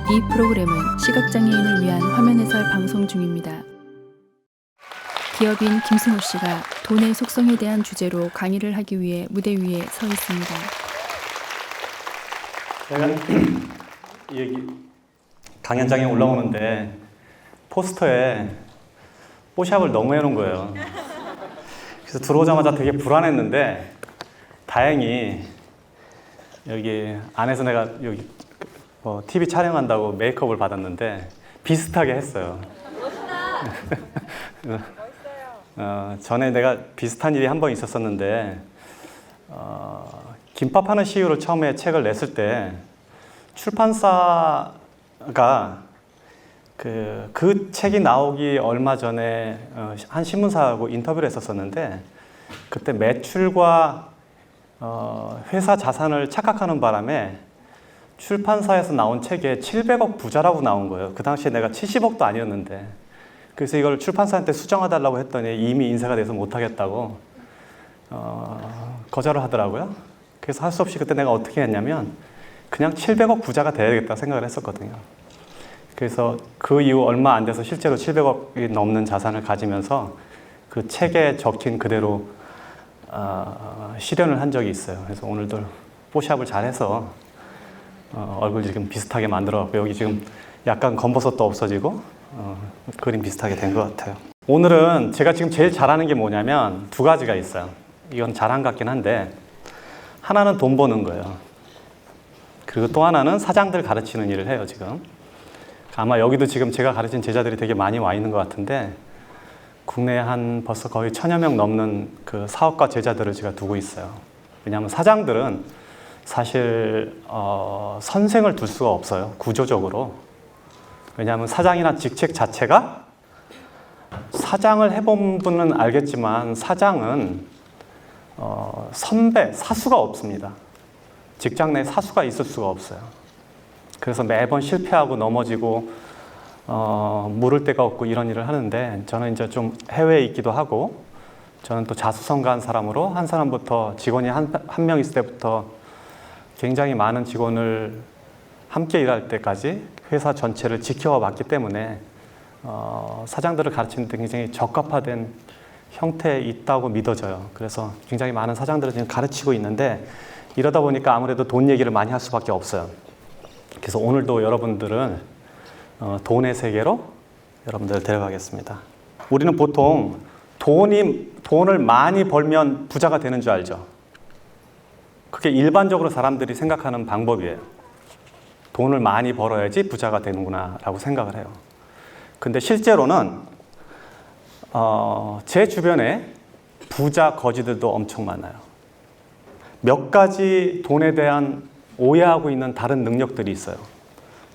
이 프로그램은 시각장애인을 위한 화면 해설 방송 중입니다. 기업인 김승호 씨가 돈의 속성에 대한 주제로 강의를 하기 위해 무대 위에 서 있습니다. 제가 여기 강연장에 올라오는데 포스터에 뽀샵을 너무 해놓은 거예요. 그래서 들어오자마자 되게 불안했는데 다행히 여기 안에서 내가 여기 TV 촬영한다고 메이크업을 받았는데 비슷하게 했어요. 전에 내가 비슷한 일이 한 번 있었었는데 김밥 하는 CEO로 처음에 책을 냈을 때 출판사가 그 책이 나오기 얼마 전에 한 신문사하고 인터뷰를 했었었는데 그때 매출과 회사 자산을 착각하는 바람에 출판사에서 나온 책에 700억 부자라고 나온 거예요. 그 당시에 내가 70억도 아니었는데. 그래서 이걸 출판사한테 수정해달라고 했더니 이미 인쇄가 돼서 못하겠다고 거절을 하더라고요. 그래서 할 수 없이 그때 내가 어떻게 했냐면 그냥 700억 부자가 돼야겠다 생각을 했었거든요. 그래서 그 이후 얼마 안 돼서 실제로 700억이 넘는 자산을 가지면서 그 책에 적힌 그대로 실현을 한 적이 있어요. 그래서 오늘도 뽀샵을 잘해서 얼굴 지금 비슷하게 만들어갖고 여기 지금 약간 검버섯도 없어지고 그림 비슷하게 된 것 같아요. 오늘은 제가 지금 제일 잘하는 게 뭐냐면 두 가지가 있어요. 이건 자랑 같긴 한데 하나는 돈 버는 거예요. 그리고 또 하나는 사장들 가르치는 일을 해요. 지금 아마 여기도 지금 제가 가르친 제자들이 되게 많이 와 있는 것 같은데 국내에 한 벌써 거의 1000여 명 넘는 그 사업가 제자들을 제가 두고 있어요. 왜냐하면 사장들은 사실 선생을 둘 수가 없어요. 구조적으로. 왜냐하면 사장이나 직책 자체가 사장을 해본 분은 알겠지만 사장은 선배, 사수가 없습니다. 직장 내에 사수가 있을 수가 없어요. 그래서 매번 실패하고 넘어지고 물을 데가 없고 이런 일을 하는데 저는 이제 좀 해외에 있기도 하고 저는 또 자수성가한 사람으로 한 사람부터 직원이 한 명 있을 때부터 굉장히 많은 직원을 함께 일할 때까지 회사 전체를 지켜와 봤기 때문에 사장들을 가르치는 데 굉장히 적합화된 형태에 있다고 믿어져요. 그래서 굉장히 많은 사장들을 지금 가르치고 있는데 이러다 보니까 아무래도 돈 얘기를 많이 할 수밖에 없어요. 그래서 오늘도 여러분들은 돈의 세계로 여러분들을 데려가겠습니다. 우리는 보통 돈을 많이 벌면 부자가 되는 줄 알죠? 그게 일반적으로 사람들이 생각하는 방법이에요. 돈을 많이 벌어야지 부자가 되는구나 라고 생각을 해요. 근데 실제로는 제 주변에 부자 거지들도 엄청 많아요. 몇 가지 돈에 대한 오해하고 있는 다른 능력들이 있어요.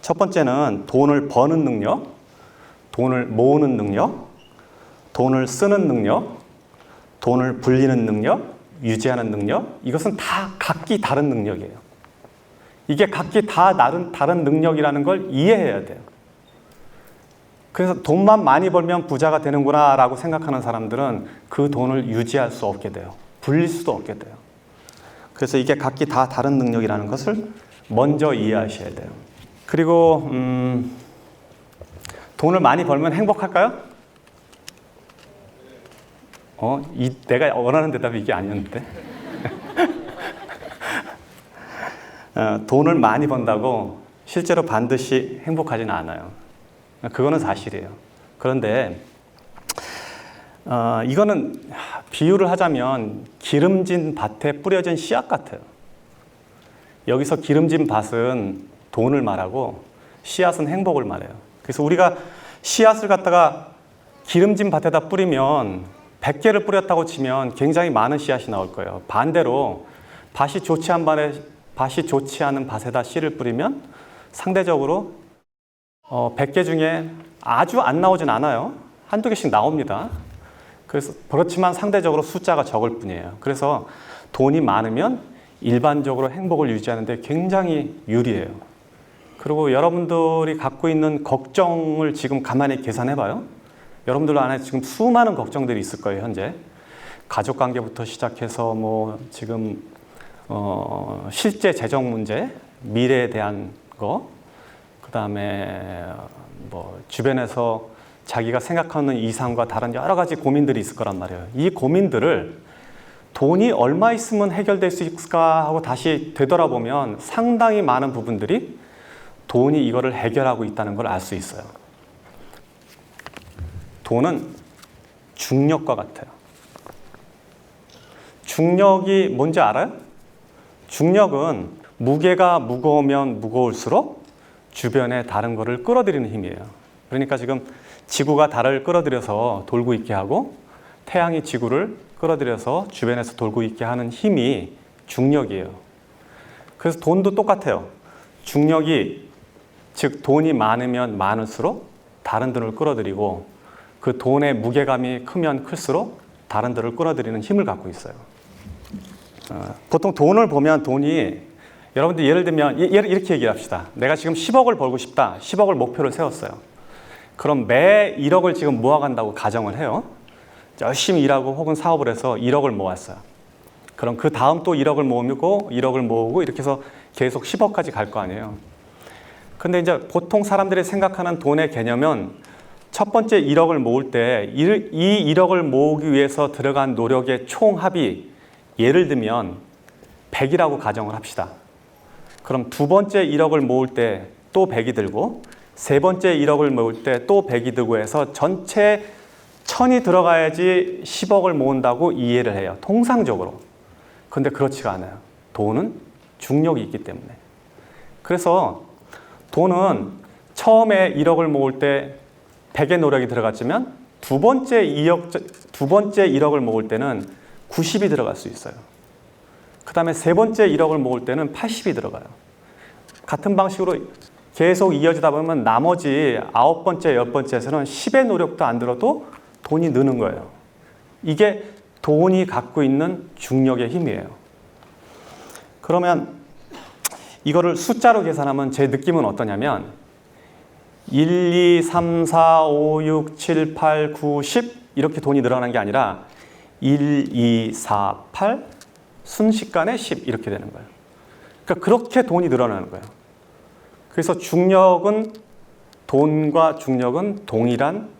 첫 번째는 돈을 버는 능력, 돈을 모으는 능력, 돈을 쓰는 능력, 돈을 불리는 능력, 유지하는 능력, 이것은 다 각기 다른 능력이에요. 이게 각기 다 다른 능력이라는 걸 이해해야 돼요. 그래서 돈만 많이 벌면 부자가 되는구나 라고 생각하는 사람들은 그 돈을 유지할 수 없게 돼요. 불릴 수도 없게 돼요. 그래서 이게 각기 다 다른 능력이라는 것을 먼저 이해하셔야 돼요. 그리고 돈을 많이 벌면 행복할까요? 내가 원하는 대답이 이게 아니었는데. 돈을 많이 번다고 실제로 반드시 행복하지는 않아요. 그거는 사실이에요. 그런데 이거는 비유를 하자면 기름진 밭에 뿌려진 씨앗 같아요. 여기서 기름진 밭은 돈을 말하고 씨앗은 행복을 말해요. 그래서 우리가 씨앗을 갖다가 기름진 밭에다 뿌리면 100개를 뿌렸다고 치면 굉장히 많은 씨앗이 나올 거예요. 반대로 밭이 좋지 않은 밭에다 씨를 뿌리면 상대적으로 100개 중에 아주 안 나오진 않아요. 한두 개씩 나옵니다. 그렇지만 상대적으로 숫자가 적을 뿐이에요. 그래서 돈이 많으면 일반적으로 행복을 유지하는 데 굉장히 유리해요. 그리고 여러분들이 갖고 있는 걱정을 지금 가만히 계산해 봐요. 여러분들 안에 지금 수많은 걱정들이 있을 거예요, 현재. 가족 관계부터 시작해서 지금 실제 재정 문제, 미래에 대한 거, 그다음에 뭐 주변에서 자기가 생각하는 이상과 다른 여러 가지 고민들이 있을 거란 말이에요. 이 고민들을 돈이 얼마 있으면 해결될 수 있을까 하고 다시 되돌아보면 상당히 많은 부분들이 돈이 이거를 해결하고 있다는 걸 알 수 있어요. 돈은 중력과 같아요. 중력이 뭔지 알아요? 중력은 무게가 무거우면 무거울수록 주변에 다른 거를 끌어들이는 힘이에요. 그러니까 지금 지구가 달을 끌어들여서 돌고 있게 하고 태양이 지구를 끌어들여서 주변에서 돌고 있게 하는 힘이 중력이에요. 그래서 돈도 똑같아요. 중력이, 즉 돈이 많으면 많을수록 다른 돈을 끌어들이고 그 돈의 무게감이 크면 클수록 다른 돈을 끌어들이는 힘을 갖고 있어요. 보통 돈을 보면 돈이, 여러분들 예를 들면 이렇게 얘기합시다. 내가 지금 10억을 벌고 싶다. 10억을 목표를 세웠어요. 그럼 매 1억을 지금 모아간다고 가정을 해요. 열심히 일하고 혹은 사업을 해서 1억을 모았어요. 그럼 그 다음 또 1억을 모으고 1억을 모으고 이렇게 해서 계속 10억까지 갈 거 아니에요. 근데 이제 보통 사람들이 생각하는 돈의 개념은 첫 번째 1억을 모을 때 이 1억을 모으기 위해서 들어간 노력의 총합이 예를 들면 100이라고 가정을 합시다. 그럼 두 번째 1억을 모을 때 또 100이 들고 세 번째 1억을 모을 때 또 100이 들고 해서 전체 1000이 들어가야지 10억을 모은다고 이해를 해요. 통상적으로. 근데 그렇지가 않아요. 돈은 중력이 있기 때문에. 그래서 돈은 처음에 1억을 모을 때 100의 노력이 들어갔지만 두 번째 1억을 모을 때는 90이 들어갈 수 있어요. 그 다음에 세 번째 1억을 모을 때는 80이 들어가요. 같은 방식으로 계속 이어지다 보면 나머지 9번째, 10번째에서는 10의 노력도 안 들어도 돈이 느는 거예요. 이게 돈이 갖고 있는 중력의 힘이에요. 그러면 이거를 숫자로 계산하면 제 느낌은 어떠냐면 1, 2, 3, 4, 5, 6, 7, 8, 9, 10 이렇게 돈이 늘어나는 게 아니라 1, 2, 4, 8 순식간에 10 이렇게 되는 거예요. 그러니까 그렇게 돈이 늘어나는 거예요. 그래서 돈과 중력은 동일한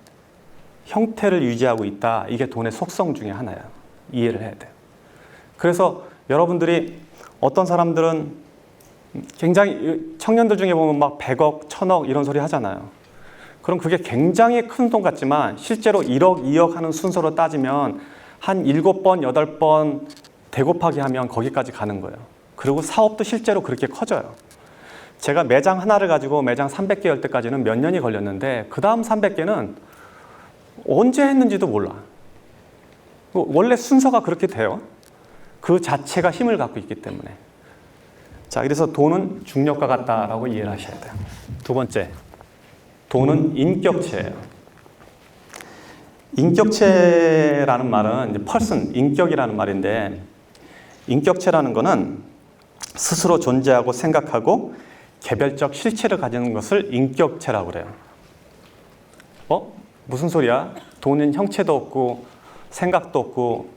형태를 유지하고 있다. 이게 돈의 속성 중에 하나예요. 이해를 해야 돼요. 그래서 여러분들이 어떤 사람들은 굉장히 청년들 중에 보면 막 100억, 1000억 이런 소리 하잖아요. 그럼 그게 굉장히 큰 돈 같지만 실제로 1억, 2억 하는 순서로 따지면 한 7번, 8번 대곱하기 하면 거기까지 가는 거예요. 그리고 사업도 실제로 그렇게 커져요. 제가 매장 하나를 가지고 매장 300개 열 때까지는 몇 년이 걸렸는데 그 다음 300개는 언제 했는지도 몰라. 원래 순서가 그렇게 돼요. 그 자체가 힘을 갖고 있기 때문에. 자, 그래서 돈은 중력과 같다라고 이해를 하셔야 돼요. 두 번째, 돈은 인격체예요. 인격체라는 말은 이제 person, 인격이라는 말인데 인격체라는 거는 스스로 존재하고 생각하고 개별적 실체를 가지는 것을 인격체라고 그래요. 무슨 소리야? 돈은 형체도 없고 생각도 없고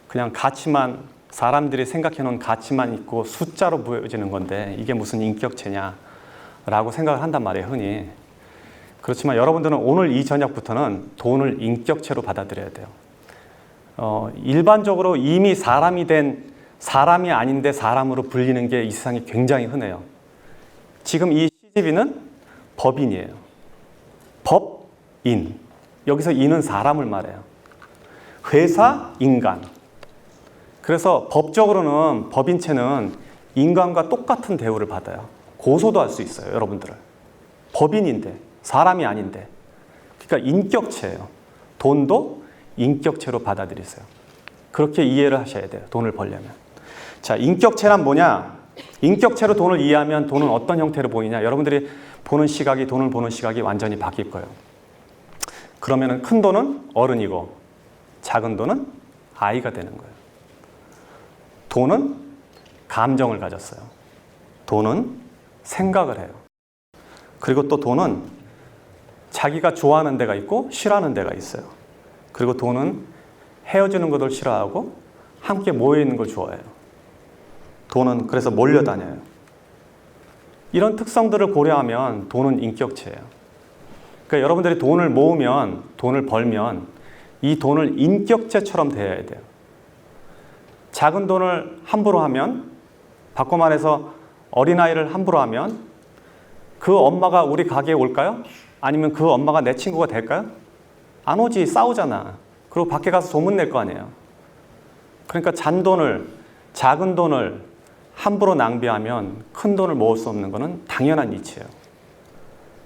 그냥 가치만, 사람들이 생각해 놓은 가치만 있고 숫자로 보여지는 건데 이게 무슨 인격체냐라고 생각을 한단 말이에요, 흔히. 그렇지만 여러분들은 오늘 이 저녁부터는 돈을 인격체로 받아들여야 돼요. 일반적으로 이미 사람이 아닌데 사람으로 불리는 게 이 세상에 굉장히 흔해요. 지금 이 CGV는 법인이에요. 법인. 여기서 인은 사람을 말해요. 회사, 인간. 그래서 법적으로는 법인체는 인간과 똑같은 대우를 받아요. 고소도 할 수 있어요, 여러분들을. 법인인데, 사람이 아닌데. 그러니까 인격체예요. 돈도 인격체로 받아들이세요. 그렇게 이해를 하셔야 돼요, 돈을 벌려면. 자, 인격체란 뭐냐? 인격체로 돈을 이해하면 돈은 어떤 형태로 보이냐? 여러분들이 돈을 보는 시각이 완전히 바뀔 거예요. 그러면은 큰 돈은 어른이고 작은 돈은 아이가 되는 거예요. 돈은 감정을 가졌어요. 돈은 생각을 해요. 그리고 또 돈은 자기가 좋아하는 데가 있고 싫어하는 데가 있어요. 그리고 돈은 헤어지는 것을 싫어하고 함께 모여 있는 걸 좋아해요. 돈은 그래서 몰려다녀요. 이런 특성들을 고려하면 돈은 인격체예요. 그러니까 여러분들이 돈을 모으면, 돈을 벌면 이 돈을 인격체처럼 대해야 돼요. 작은 돈을 함부로 하면, 바꿔 말해서 어린아이를 함부로 하면 그 엄마가 우리 가게에 올까요? 아니면 그 엄마가 내 친구가 될까요? 안 오지. 싸우잖아. 그리고 밖에 가서 소문낼 거 아니에요. 그러니까 잔돈을, 작은 돈을 함부로 낭비하면 큰 돈을 모을 수 없는 것은 당연한 이치예요.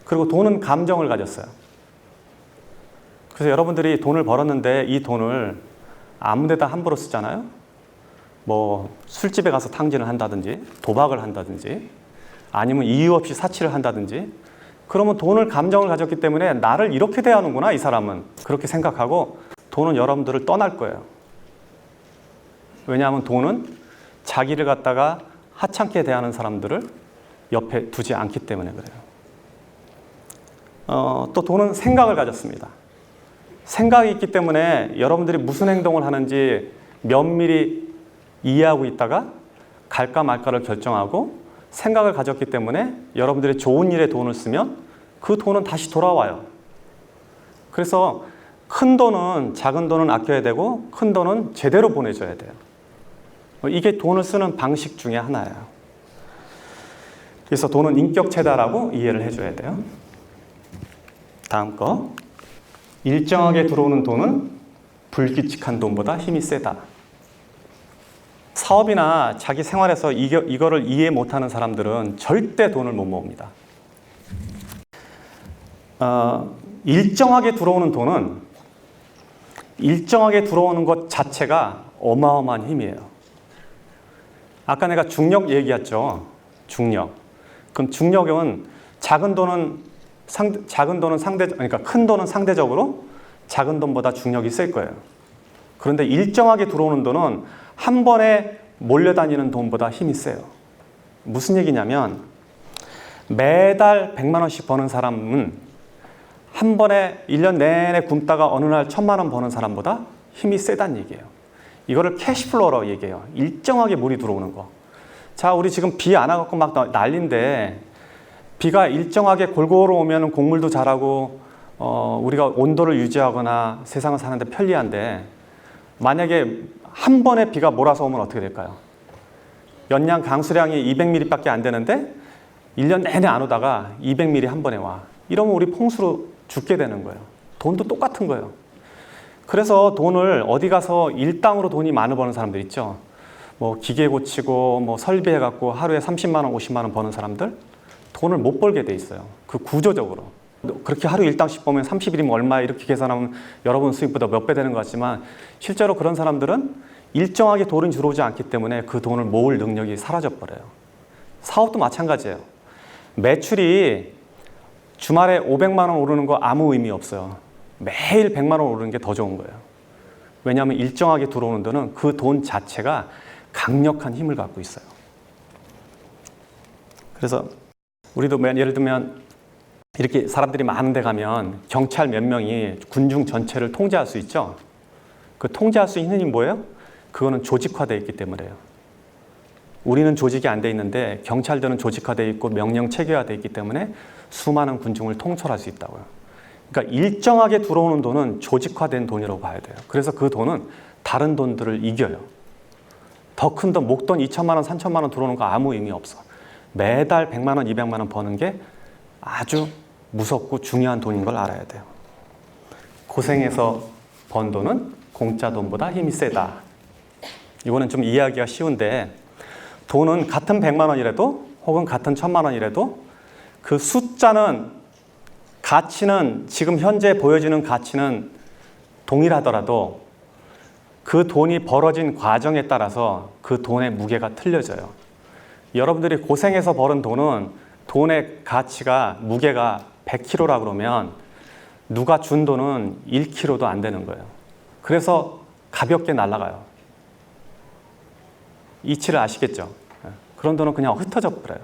그리고 돈은 감정을 가졌어요. 그래서 여러분들이 돈을 벌었는데 이 돈을 아무 데다 함부로 쓰잖아요. 뭐 술집에 가서 탕진을 한다든지 도박을 한다든지 아니면 이유 없이 사치를 한다든지, 그러면 돈을 감정을 가졌기 때문에 나를 이렇게 대하는구나 이 사람은, 그렇게 생각하고 돈은 여러분들을 떠날 거예요. 왜냐하면 돈은 자기를 갖다가 하찮게 대하는 사람들을 옆에 두지 않기 때문에 그래요. 또 돈은 생각을 가졌습니다. 생각이 있기 때문에 여러분들이 무슨 행동을 하는지 면밀히 이해하고 있다가 갈까 말까를 결정하고, 생각을 가졌기 때문에 여러분들이 좋은 일에 돈을 쓰면 그 돈은 다시 돌아와요. 그래서 큰 돈은, 작은 돈은 아껴야 되고 큰 돈은 제대로 보내줘야 돼요. 이게 돈을 쓰는 방식 중에 하나예요. 그래서 돈은 인격체다라고 이해를 해줘야 돼요. 다음 거. 일정하게 들어오는 돈은 불규칙한 돈보다 힘이 세다. 사업이나 자기 생활에서 이거를 이해 못하는 사람들은 절대 돈을 못 모읍니다. 일정하게 들어오는 돈은, 일정하게 들어오는 것 자체가 어마어마한 힘이에요. 아까 내가 중력 얘기했죠. 중력. 그럼 중력은 그러니까 큰 돈은 상대적으로 작은 돈보다 중력이 셀 거예요. 그런데 일정하게 들어오는 돈은 한 번에 몰려다니는 돈보다 힘이 세요. 무슨 얘기냐면 매달 100만 원씩 버는 사람은 한 번에 1년 내내 굶다가 어느 날 1000만 원 버는 사람보다 힘이 세다는 얘기예요. 이거를 캐시플로우라고 얘기해요. 일정하게 물이 들어오는 거. 자, 우리 지금 비 안 와갖고 막 난리인데, 비가 일정하게 골고루 오면 곡물도 자라고 우리가 온도를 유지하거나 세상을 사는데 편리한데, 만약에 한 번에 비가 몰아서 오면 어떻게 될까요? 연량 강수량이 200mm 밖에 안 되는데 1년 내내 안 오다가 200mm 한 번에 와. 이러면 우리 풍수로 죽게 되는 거예요. 돈도 똑같은 거예요. 그래서 돈을 어디 가서 일당으로 돈이 많이 버는 사람들 있죠. 뭐 기계 고치고 뭐 설비해갖고 하루에 30만 원, 50만 원 버는 사람들, 돈을 못 벌게 돼 있어요. 그 구조적으로. 그렇게 하루 일당씩 보면 30일이면 얼마 이렇게 계산하면 여러분 수익보다 몇 배 되는 것 같지만, 실제로 그런 사람들은 일정하게 돈이 들어오지 않기 때문에 그 돈을 모을 능력이 사라져 버려요. 사업도 마찬가지예요. 매출이 주말에 500만 원 오르는 거 아무 의미 없어요. 매일 100만 원 오르는 게 더 좋은 거예요. 왜냐하면 일정하게 들어오는 돈은 그 돈 자체가 강력한 힘을 갖고 있어요. 그래서 우리도 예를 들면 이렇게 사람들이 많은 데 가면 경찰 몇 명이 군중 전체를 통제할 수 있죠. 그 통제할 수 있는 힘이 뭐예요? 그거는 조직화되어 있기 때문에요. 우리는 조직이 안 돼 있는데 경찰들은 조직화되어 있고 명령 체계화되어 있기 때문에 수많은 군중을 통솔할 수 있다고요. 그러니까 일정하게 들어오는 돈은 조직화된 돈이라고 봐야 돼요. 그래서 그 돈은 다른 돈들을 이겨요. 더 큰 돈, 목돈 2천만 원, 3천만 원 들어오는 거 아무 의미 없어. 매달 100만 원, 200만 원 버는 게 아주 무섭고 중요한 돈인 걸 알아야 돼요. 고생해서 번 돈은 공짜 돈보다 힘이 세다. 이거는 좀 이해하기가 쉬운데, 돈은 같은 100만 원이라도 혹은 같은 1000만 원이라도 그 숫자는, 가치는, 지금 현재 보여지는 가치는 동일하더라도 그 돈이 벌어진 과정에 따라서 그 돈의 무게가 틀려져요. 여러분들이 고생해서 벌은 돈은 돈의 가치가, 무게가 100kg라 그러면 누가 준 돈은 1kg도 안 되는 거예요. 그래서 가볍게 날아가요. 이치를 아시겠죠? 그런 돈은 그냥 흩어져 버려요.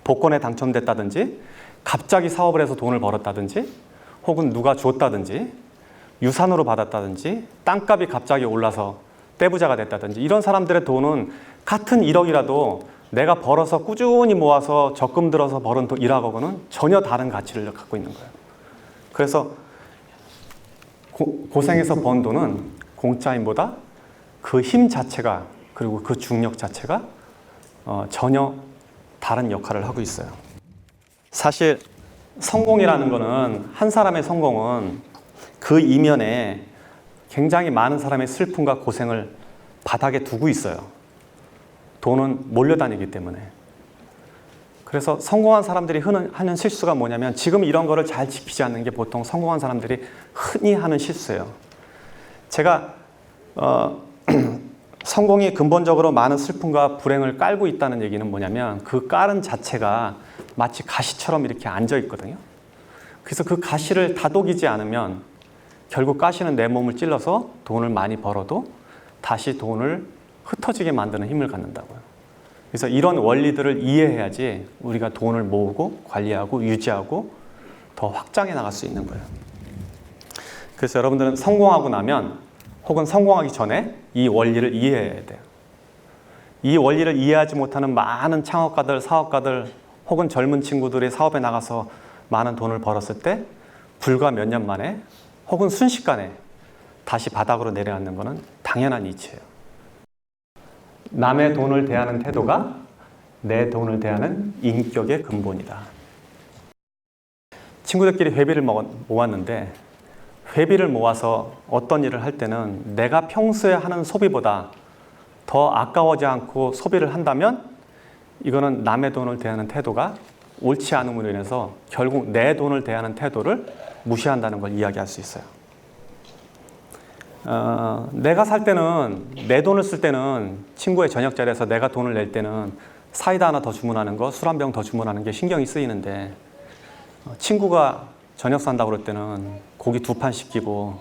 복권에 당첨됐다든지, 갑자기 사업을 해서 돈을 벌었다든지, 혹은 누가 줬다든지, 유산으로 받았다든지, 땅값이 갑자기 올라서 떼부자가 됐다든지, 이런 사람들의 돈은 같은 1억이라도 내가 벌어서 꾸준히 모아서 적금 들어서 벌은 돈 1억원은 전혀 다른 가치를 갖고 있는 거예요. 그래서 고생해서 번 돈은 공짜임보다 그 힘 자체가 그리고 그 중력 자체가 전혀 다른 역할을 하고 있어요. 사실 성공이라는 거는 한 사람의 성공은 그 이면에 굉장히 많은 사람의 슬픔과 고생을 바닥에 두고 있어요. 돈은 몰려다니기 때문에. 그래서 성공한 사람들이 하는 실수가 뭐냐면 지금 이런 거를 잘 지키지 않는 게 보통 성공한 사람들이 흔히 하는 실수예요. 제가 성공이 근본적으로 많은 슬픔과 불행을 깔고 있다는 얘기는 뭐냐면 그 깔은 자체가 마치 가시처럼 이렇게 앉아 있거든요. 그래서 그 가시를 다독이지 않으면 결국 가시는 내 몸을 찔러서 돈을 많이 벌어도 다시 돈을 흩어지게 만드는 힘을 갖는다고요. 그래서 이런 원리들을 이해해야지 우리가 돈을 모으고 관리하고 유지하고 더 확장해 나갈 수 있는 거예요. 그래서 여러분들은 성공하고 나면 혹은 성공하기 전에 이 원리를 이해해야 돼요. 이 원리를 이해하지 못하는 많은 창업가들, 사업가들 혹은 젊은 친구들이 사업에 나가서 많은 돈을 벌었을 때 불과 몇 년 만에 혹은 순식간에 다시 바닥으로 내려앉는 것은 당연한 이치예요. 남의 돈을 대하는 태도가 내 돈을 대하는 인격의 근본이다. 친구들끼리 회비를 모았는데 회비를 모아서 어떤 일을 할 때는 내가 평소에 하는 소비보다 더 아까워지 않고 소비를 한다면 이거는 남의 돈을 대하는 태도가 옳지 않음으로 인해서 결국 내 돈을 대하는 태도를 무시한다는 걸 이야기할 수 있어요. 내가 살 때는 내 돈을 쓸 때는 친구의 저녁 자리에서 내가 돈을 낼 때는 사이다 하나 더 주문하는 거, 술 한 병 더 주문하는 게 신경이 쓰이는데 친구가 저녁 산다고 그럴 때는 고기 2판 시키고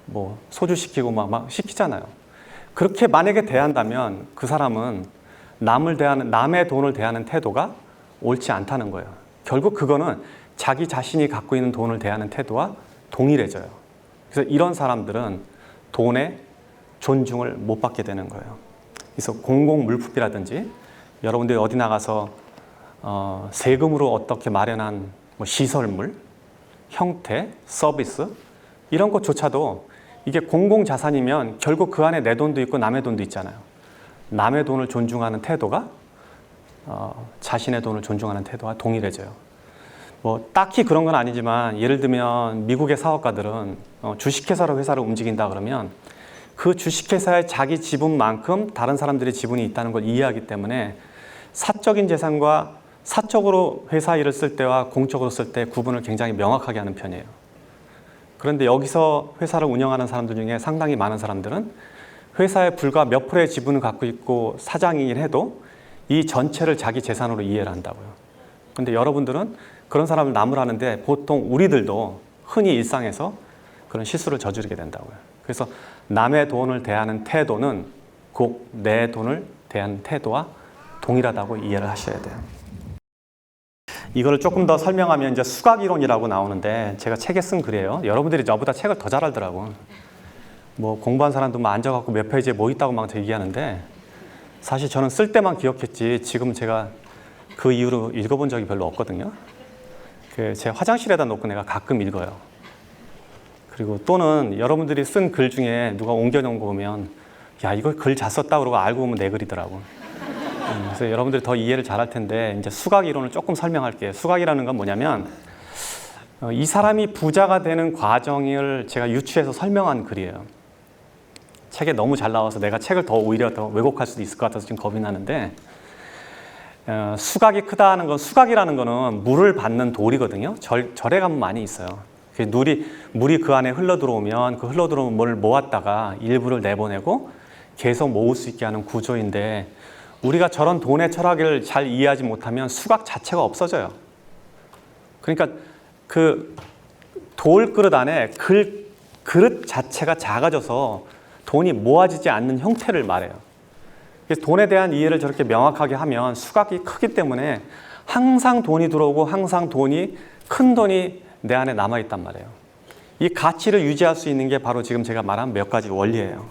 뭐 소주 시키고 막 시키잖아요. 그렇게 만약에 대한다면 그 사람은 남의 돈을 대하는 태도가 옳지 않다는 거예요. 결국 그거는 자기 자신이 갖고 있는 돈을 대하는 태도와 동일해져요. 그래서 이런 사람들은 돈에 존중을 못 받게 되는 거예요. 그래서 공공물품이라든지 여러분들이 어디 나가서 세금으로 어떻게 마련한 뭐 시설물, 형태, 서비스 이런 것조차도 이게 공공자산이면 결국 그 안에 내 돈도 있고 남의 돈도 있잖아요. 남의 돈을 존중하는 태도가 자신의 돈을 존중하는 태도와 동일해져요. 뭐 딱히 그런 건 아니지만 예를 들면 미국의 사업가들은 주식회사로 회사를 움직인다 그러면 그 주식회사의 자기 지분만큼 다른 사람들의 지분이 있다는 걸 이해하기 때문에 사적인 재산과 사적으로 회사 일을 쓸 때와 공적으로 쓸 때 구분을 굉장히 명확하게 하는 편이에요. 그런데 여기서 회사를 운영하는 사람들 중에 상당히 많은 사람들은 회사에 불과 몇 프로의 지분을 갖고 있고 사장이긴 해도 이 전체를 자기 재산으로 이해를 한다고요. 그런데 여러분들은 그런 사람을 나무라는데 보통 우리들도 흔히 일상에서 그런 실수를 저지르게 된다고요. 그래서 남의 돈을 대하는 태도는 꼭 내 돈을 대하는 태도와 동일하다고 이해를 하셔야 돼요. 이거를 조금 더 설명하면 이제 수학이론이라고 나오는데 제가 책에 쓴 글이에요. 여러분들이 저보다 책을 더 잘 알더라고. 뭐 공부한 사람도 막 앉아갖고 몇 페이지에 뭐 있다고 막 얘기하는데 사실 저는 쓸 때만 기억했지 지금 제가 그 이후로 읽어본 적이 별로 없거든요. 제 화장실에다 놓고 내가 가끔 읽어요. 그리고 또는 여러분들이 쓴 글 중에 누가 옮겨놓은 거 보면 야 이거 글 잘 썼다 그러고 알고 보면 내 글이더라고. 그래서 여러분들이 더 이해를 잘할 텐데 이제 수학 이론을 조금 설명할게요. 수학이라는 건 뭐냐면 이 사람이 부자가 되는 과정을 제가 유추해서 설명한 글이에요. 책에 너무 잘 나와서 내가 책을 오히려 더 왜곡할 수도 있을 것 같아서 지금 겁이 나는데 수각이 크다는 건 수각이라는 거는 물을 받는 돌이거든요. 절에 가면 많이 있어요. 물이 그 안에 흘러 들어오면 그 흘러 들어오는 물을 모았다가 일부를 내보내고 계속 모을 수 있게 하는 구조인데 우리가 저런 돈의 철학을 잘 이해하지 못하면 수각 자체가 없어져요. 그러니까 그 돌 그릇 안에 그릇 자체가 작아져서 돈이 모아지지 않는 형태를 말해요. 그래서 돈에 대한 이해를 저렇게 명확하게 하면 수각이 크기 때문에 항상 돈이 들어오고 항상 큰 돈이 내 안에 남아있단 말이에요. 이 가치를 유지할 수 있는 게 바로 지금 제가 말한 몇 가지 원리예요.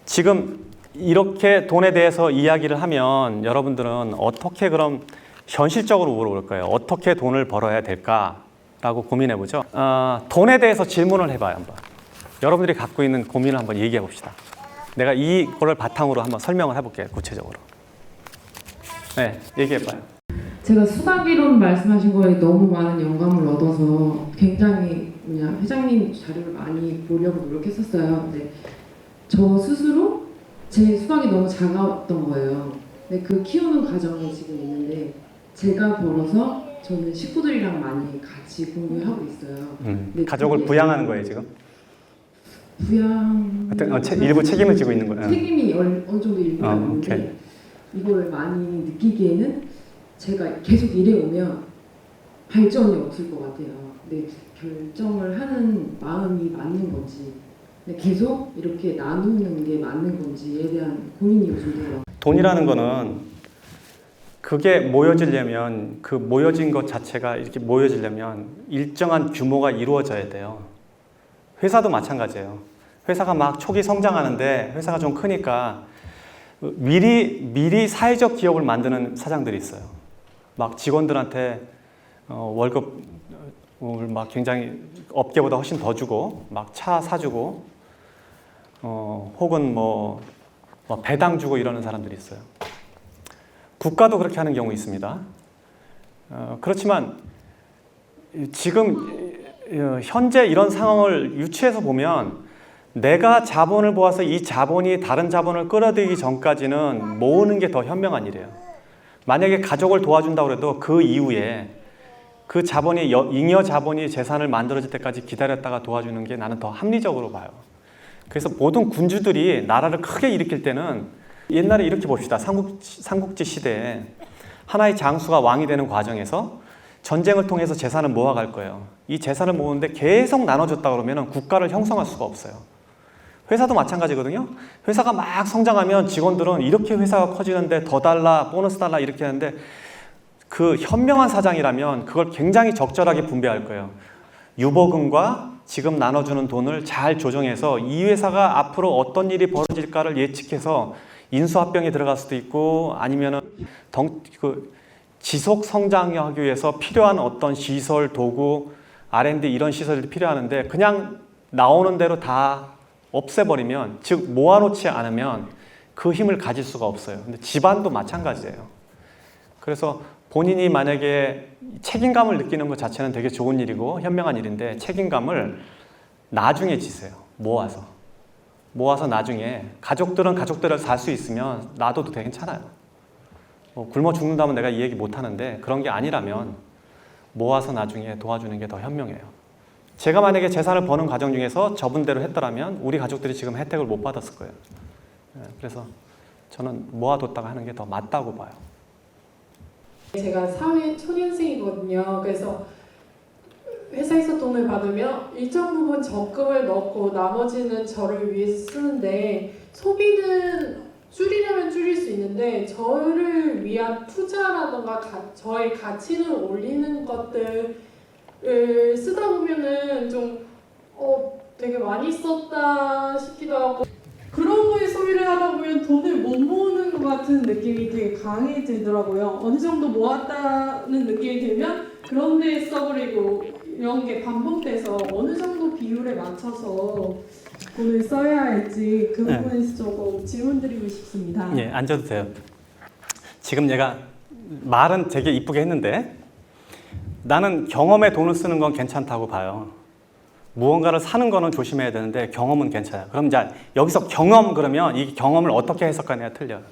지금 이렇게 돈에 대해서 이야기를 하면 여러분들은 어떻게 그럼 현실적으로 물어볼 거예요. 어떻게 돈을 벌어야 될까라고 고민해 보죠. 돈에 대해서 질문을 해봐요. 한번. 여러분들이 갖고 있는 고민을 한번 얘기해 봅시다. 내가 이거를 바탕으로 한번 설명을 해볼게요. 구체적으로. 네, 얘기해 봐요. 제가 수학이론 말씀하신 거에 너무 많은 영감을 얻어서 굉장히 그냥 회장님 자료를 많이 보려고 노력했었어요. 근데 저 스스로 제 수학이 너무 작았던 거예요. 근데 그 키우는 과정이 지금 있는데 제가 벌어서 저는 식구들이랑 많이 같이 공부하고 있어요. 가족을 부양하는 거예요 지금? 부양... 일부 책임을 지고 있는 거예요. 책임이 어느 정도 일부가 있는데 이걸 많이 느끼기에는 제가 계속 일해오면 발전이 없을 것 같아요. 근데 결정을 하는 마음이 맞는 건지, 근데 계속 이렇게 나누는 게 맞는 건지에 대한 고민이 요즘 들어요. 돈이라는 거는 그게 모여지려면 그 모여진 것 자체가 이렇게 모여지려면 일정한 규모가 이루어져야 돼요. 회사도 마찬가지예요. 회사가 막 초기 성장하는데 회사가 좀 크니까 미리 사회적 기업을 만드는 사장들이 있어요. 막 직원들한테 월급을 막 굉장히 업계보다 훨씬 더 주고 막 차 사주고 혹은 뭐 배당 주고 이러는 사람들이 있어요. 국가도 그렇게 하는 경우 있습니다. 그렇지만 지금 현재 이런 상황을 유추해서 보면 내가 자본을 모아서 이 자본이 다른 자본을 끌어들이기 전까지는 모으는 게 더 현명한 일이에요. 만약에 가족을 도와준다고 해도 그 이후에 그 자본이 잉여 자본이 재산을 만들어질 때까지 기다렸다가 도와주는 게 나는 더 합리적으로 봐요. 그래서 모든 군주들이 나라를 크게 일으킬 때는 옛날에 이렇게 봅시다. 삼국지 시대에 하나의 장수가 왕이 되는 과정에서 전쟁을 통해서 재산을 모아갈 거예요. 이 재산을 모으는데 계속 나눠줬다 그러면 국가를 형성할 수가 없어요. 회사도 마찬가지거든요. 회사가 막 성장하면 직원들은 이렇게 회사가 커지는데 더 달라, 보너스 달라 이렇게 하는데 그 현명한 사장이라면 그걸 굉장히 적절하게 분배할 거예요. 유보금과 지금 나눠주는 돈을 잘 조정해서 이 회사가 앞으로 어떤 일이 벌어질까를 예측해서 인수합병에 들어갈 수도 있고 아니면은 지속 성장하기 위해서 필요한 어떤 시설, 도구, R&D 이런 시설들이 필요하는데 그냥 나오는 대로 다 없애버리면, 즉 모아놓지 않으면 그 힘을 가질 수가 없어요. 근데 집안도 마찬가지예요. 그래서 본인이 만약에 책임감을 느끼는 것 자체는 되게 좋은 일이고 현명한 일인데 책임감을 나중에 지세요. 모아서 나중에 가족들은 가족대로 살 수 있으면 놔둬도 되게 괜찮아요. 굶어 죽는다면 내가 이 얘기 못 하는데 그런 게 아니라면 모아서 나중에 도와주는 게 더 현명해요. 제가 만약에 재산을 버는 과정 중에서 저분대로 했더라면 우리 가족들이 지금 혜택을 못 받았을 거예요. 그래서 저는 모아뒀다가 하는 게 더 맞다고 봐요. 제가 사회 초년생이거든요. 그래서 회사에서 돈을 받으면 일정 부분 적금을 넣고 나머지는 저를 위해서 쓰는데 소비는 줄이려면 줄일 수 있는데 저를 위한 투자라던가 저의 가치를 올리는 것들을 쓰다 보면은 좀 되게 많이 썼다 싶기도 하고 그런 거에 소비를 하다 보면 돈을 못 모으는 것 같은 느낌이 되게 강해지더라고요. 어느 정도 모았다는 느낌이 들면 그런 데에 써버리고 이런 게 반복돼서 어느 정도 비율에 맞춰서 돈을 써야 할지 그 부분에서 조금 질문드리고 싶습니다. 예, 앉아도 돼요. 지금 얘가 말은 되게 이쁘게 했는데 나는 경험에 돈을 쓰는 건 괜찮다고 봐요. 무언가를 사는 거는 조심해야 되는데 경험은 괜찮아요. 그럼 이제 여기서 경험 그러면 이 경험을 어떻게 해석하느냐 틀려요.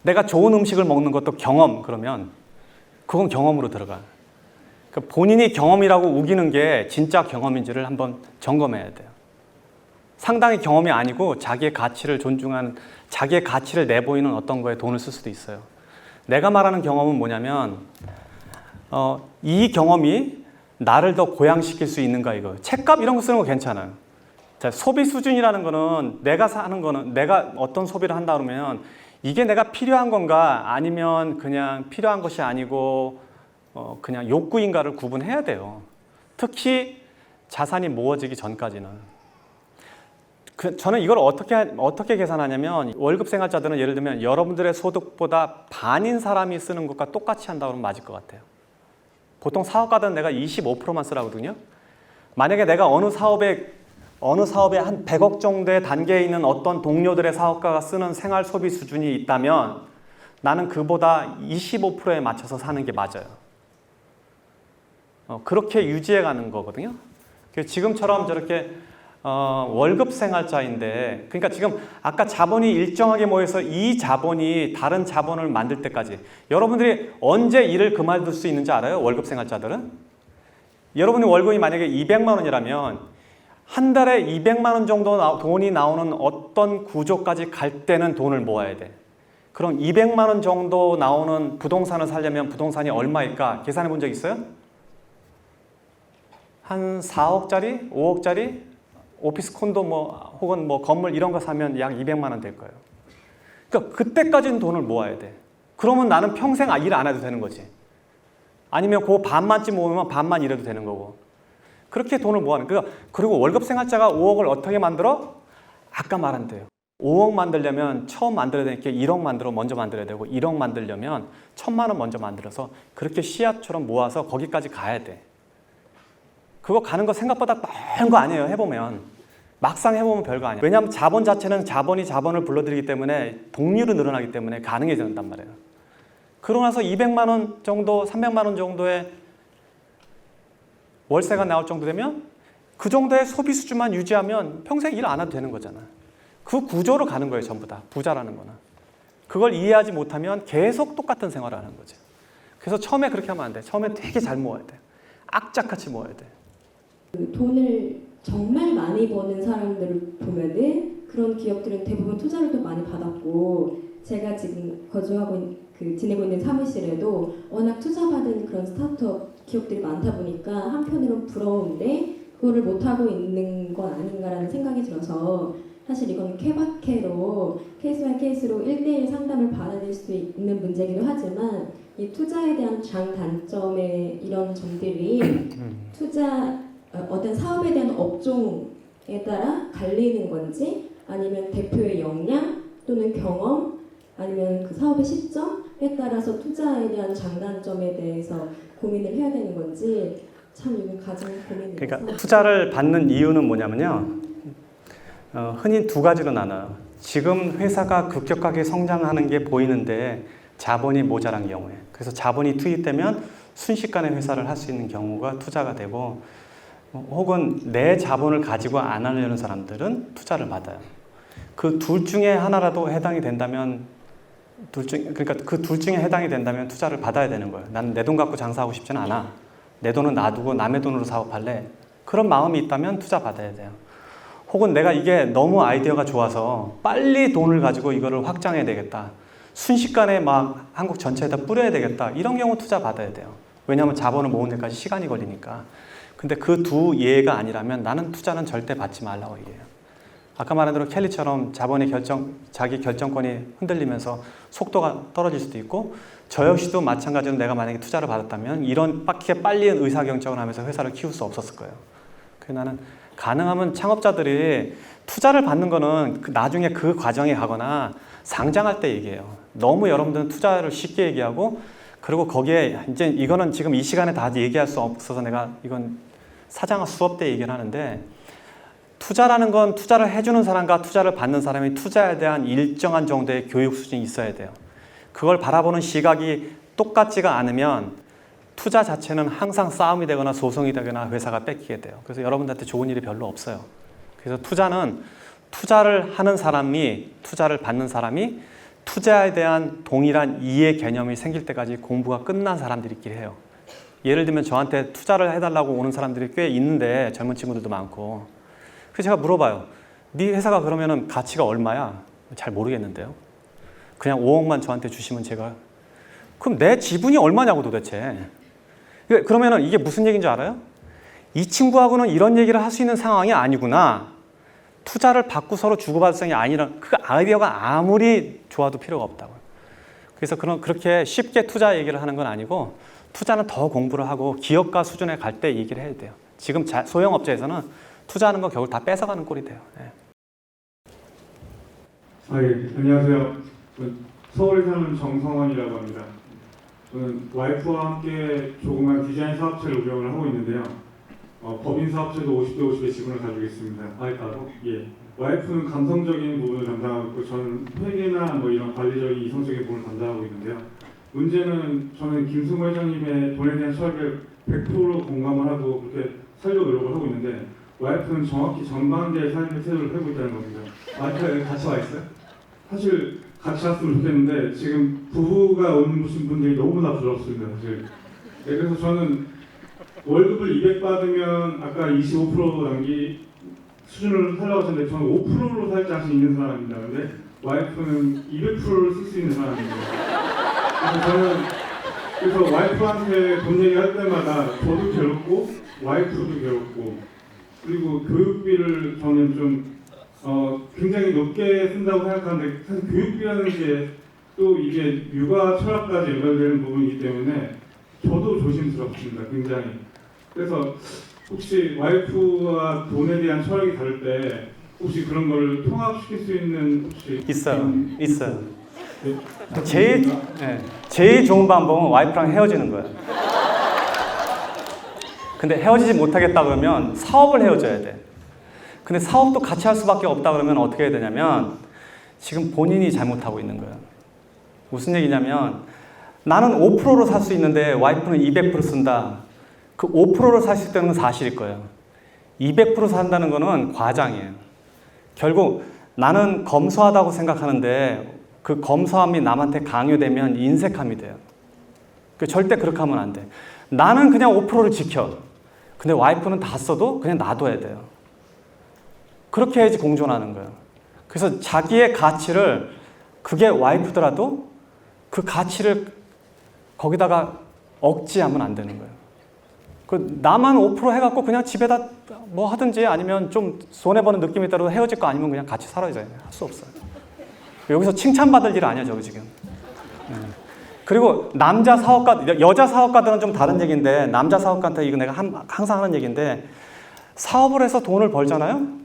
내가 좋은 음식을 먹는 것도 경험 그러면 그건 경험으로 들어가. 그러니까 본인이 경험이라고 우기는 게 진짜 경험인지를 한번 점검해야 돼요. 상당히 경험이 아니고 자기의 가치를 존중한 자기의 가치를 내보이는 어떤 거에 돈을 쓸 수도 있어요. 내가 말하는 경험은 뭐냐면 이 경험이 나를 더 고양시킬 수 있는가 이거. 책값 이런 거 쓰는 거 괜찮아요. 자, 소비 수준이라는 거는 내가 사는 거는 내가 어떤 소비를 한다 그러면 이게 내가 필요한 건가 아니면 그냥 필요한 것이 아니고 그냥 욕구인가를 구분해야 돼요. 특히 자산이 모아지기 전까지는. 저는 이걸 어떻게 계산하냐면 월급 생활자들은 예를 들면 여러분들의 소득보다 반인 사람이 쓰는 것과 똑같이 한다 그러면 맞을 것 같아요. 보통 사업가들은 내가 25%만 쓰라거든요. 만약에 내가 어느 사업에 한 100억 정도의 단계에 있는 어떤 동료들의 사업가가 쓰는 생활 소비 수준이 있다면 나는 그보다 25%에 맞춰서 사는 게 맞아요. 그렇게 유지해 가는 거거든요. 지금처럼 저렇게 월급 생활자인데, 그러니까 지금 아까 자본이 일정하게 모여서 이 자본이 다른 자본을 만들 때까지 여러분들이 언제 일을 그만둘 수 있는지 알아요? 월급 생활자들은? 여러분의 월급이 만약에 200만 원이라면 한 달에 200만 원 정도 돈이 나오는 어떤 구조까지 갈 때는 돈을 모아야 돼. 그럼 200만 원 정도 나오는 부동산을 사려면 부동산이 얼마일까? 계산해 본 적 있어요? 한 4억짜리? 5억짜리? 오피스 콘도 혹은 건물 이런 거 사면 약 200만 원 될 거예요. 그러니까 그때까지는 돈을 모아야 돼. 그러면 나는 평생 일 안 해도 되는 거지. 아니면 그 반만쯤 모으면 반만 일해도 되는 거고. 그렇게 돈을 모아는 거예요. 그리고 월급 생활자가 5억을 어떻게 만들어? 아까 말한 대로 5억 만들려면 처음 만들어야 되니까 1억 먼저 만들어야 되고 1억 만들려면 1,000만 원 먼저 만들어서 그렇게 씨앗처럼 모아서 거기까지 가야 돼. 그거 가는 거 생각보다 빠른 거 아니에요. 해보면. 막상 해보면 별거 아니에요. 왜냐하면 자본 자체는 자본이 자본을 불러들이기 때문에 동률이 늘어나기 때문에 가능해진단 말이에요. 그러고 나서 200만 원 정도, 300만 원 정도의 월세가 나올 정도 되면 그 정도의 소비 수준만 유지하면 평생 일 안 해도 되는 거잖아. 그 구조로 가는 거예요. 전부 다. 부자라는 거는. 그걸 이해하지 못하면 계속 똑같은 생활을 하는 거죠. 그래서 처음에 그렇게 하면 안 돼. 처음에 되게 잘 모아야 돼. 악착같이 모아야 돼. 돈을 정말 많이 버는 사람들을 보면은 그런 기업들은 대부분 투자를 또 많이 받았고, 제가 지금 지내고 있는 사무실에도 워낙 투자받은 그런 스타트업 기업들이 많다 보니까 한편으로는 부러운데 그거를 못하고 있는 건 아닌가라는 생각이 들어서, 사실 이건 케바케로 케이스 바이 케이스로 1대1 상담을 받아낼 수 있는 문제이기도 하지만, 이 투자에 대한 장단점의 이런 점들이 어떤 사업에 대한 업종에 따라 갈리는 건지, 아니면 대표의 역량 또는 경험, 아니면 그 사업의 시점에 따라서 투자에 대한 장단점에 대해서 고민을 해야 되는 건지 참 이건 가장 고민이 돼서. 그러니까 투자를 받는 이유는 뭐냐면요. 흔히 두 가지로 나눠요. 지금 회사가 급격하게 성장하는 게 보이는데 자본이 모자란 경우에. 그래서 자본이 투입되면 순식간에 회사를 할 수 있는 경우가 투자가 되고, 혹은 내 자본을 가지고 안 하려는 사람들은 투자를 받아요. 그 둘 중에 하나라도 해당이 된다면 그러니까 그 둘 중에 해당이 된다면 투자를 받아야 되는 거예요. 나는 내 돈 갖고 장사하고 싶지는 않아. 내 돈은 놔두고 남의 돈으로 사업할래. 그런 마음이 있다면 투자 받아야 돼요. 혹은 내가 이게 너무 아이디어가 좋아서 빨리 돈을 가지고 이거를 확장해야 되겠다. 순식간에 막 한국 전체에다 뿌려야 되겠다. 이런 경우 투자 받아야 돼요. 왜냐하면 자본을 모으는 데까지 시간이 걸리니까. 근데 그 두 예가 아니라면 나는 투자는 절대 받지 말라고 얘기해요. 아까 말한 대로 켈리처럼 자기 결정권이 흔들리면서 속도가 떨어질 수도 있고, 저 역시도 마찬가지로 내가 만약에 투자를 받았다면 이렇게 빨리 의사결정을 하면서 회사를 키울 수 없었을 거예요. 그래서 나는 가능하면 창업자들이 투자를 받는 거는 나중에 그 과정에 가거나 상장할 때 얘기해요. 너무 여러분들은 투자를 쉽게 얘기하고, 그리고 거기에 이제 이거는 지금 이 시간에 다 얘기할 수 없어서 내가 이건 사장 수업 때 얘기를 하는데, 투자라는 건 투자를 해주는 사람과 투자를 받는 사람이 투자에 대한 일정한 정도의 교육 수준이 있어야 돼요. 그걸 바라보는 시각이 똑같지가 않으면 투자 자체는 항상 싸움이 되거나 소송이 되거나 회사가 뺏기게 돼요. 그래서 여러분들한테 좋은 일이 별로 없어요. 그래서 투자는 투자를 하는 사람이, 투자를 받는 사람이 투자에 대한 동일한 이해 개념이 생길 때까지 공부가 끝난 사람들끼리 해요. 예를 들면 저한테 투자를 해달라고 오는 사람들이 꽤 있는데, 젊은 친구들도 많고. 그래서 제가 물어봐요. 네 회사가 그러면은 가치가 얼마야? 잘 모르겠는데요. 그냥 5억만 저한테 주시면 제가, 그럼 내 지분이 얼마냐고 도대체. 그러면은 이게 무슨 얘기인 줄 알아요? 이 친구하고는 이런 얘기를 할 수 있는 상황이 아니구나. 투자를 받고 서로 주고받을 생각이 아니라, 그 아이디어가 아무리 좋아도 필요가 없다고요. 그래서 그렇게 쉽게 투자 얘기를 하는 건 아니고, 투자는 더 공부를 하고 기업가 수준에 갈 때 얘기를 해야 돼요. 지금 소형업체에서는 투자하는 거 겨우 다 뺏어가는 꼴이 돼요. 네. 예, 안녕하세요. 서울에 사는 정성원이라고 합니다. 저는 와이프와 함께 조그만 디자인 사업체를 운영을 하고 있는데요. 법인 사업체도 50대 50의 지분을 가지고 있습니다. 와이프하고? 예. 와이프는 감성적인 부분을 담당하고 있고 저는 회계나 뭐 이런 관리적인 이성적인 부분을 담당하고 있는데요. 문제는 저는 김승호 회장님의 돈에 대한 철학에 100% 공감을 하고 그렇게 살려고 노력을 하고 있는데 와이프는 정확히 정반대의 삶의 태도를 하고 있다는 겁니다. 와이프가 여기 같이 와 있어요? 사실 같이 왔으면 좋겠는데 지금 부부가 오신 분들이 너무나 부럽습니다. 사실. 네, 그래서 저는 월급을 200 받으면 아까 25% 남기 수준을 살라고 하셨는데 저는 5%로 살 자신 있는 사람입니다. 근데 와이프는 200%를 쓸 수 있는 사람입니다. 그래서 와이프한테 돈 얘기할 때마다 저도 괴롭고 와이프도 괴롭고 그리고 교육비를 저는 좀 굉장히 높게 쓴다고 생각하는데 사실 교육비라는 게 또 이게 육아 철학까지 연결되는 부분이기 때문에 저도 조심스럽습니다. 굉장히. 그래서 혹시 와이프와 돈에 대한 철학이 다를 때 혹시 그런 걸 통합시킬 수 있는 혹시 있어요. 제일 좋은 방법은 와이프랑 헤어지는 거예요. 근데 헤어지지 못하겠다 그러면 사업을 헤어져야 돼. 근데 사업도 같이 할 수밖에 없다 그러면 어떻게 해야 되냐면 지금 본인이 잘못하고 있는 거예요. 무슨 얘기냐면 나는 5%로 살 수 있는데 와이프는 200% 쓴다. 그 5%로 살 수 있다는 건 사실일 거예요. 200% 산다는 거는 과장이에요. 결국 나는 검소하다고 생각하는데 그 검소함이 남한테 강요되면 인색함이 돼요. 절대 그렇게 하면 안 돼. 나는 그냥 5%를 지켜. 근데 와이프는 다 써도 그냥 놔둬야 돼요. 그렇게 해야지 공존하는 거예요. 그래서 자기의 가치를 그게 와이프더라도 그 가치를 거기다가 억지하면 안 되는 거예요. 나만 5% 해갖고 그냥 집에다 뭐 하든지 아니면 좀 손해보는 느낌이 있다고 헤어질 거 아니면 그냥 같이 살아야 돼요. 할 수 없어요. 여기서 칭찬받을 일 아니야, 저거 지금. 그리고 남자 사업가, 여자 사업가들은 좀 다른 얘기인데 남자 사업가한테 이거 내가 항상 하는 얘기인데 사업을 해서 돈을 벌잖아요?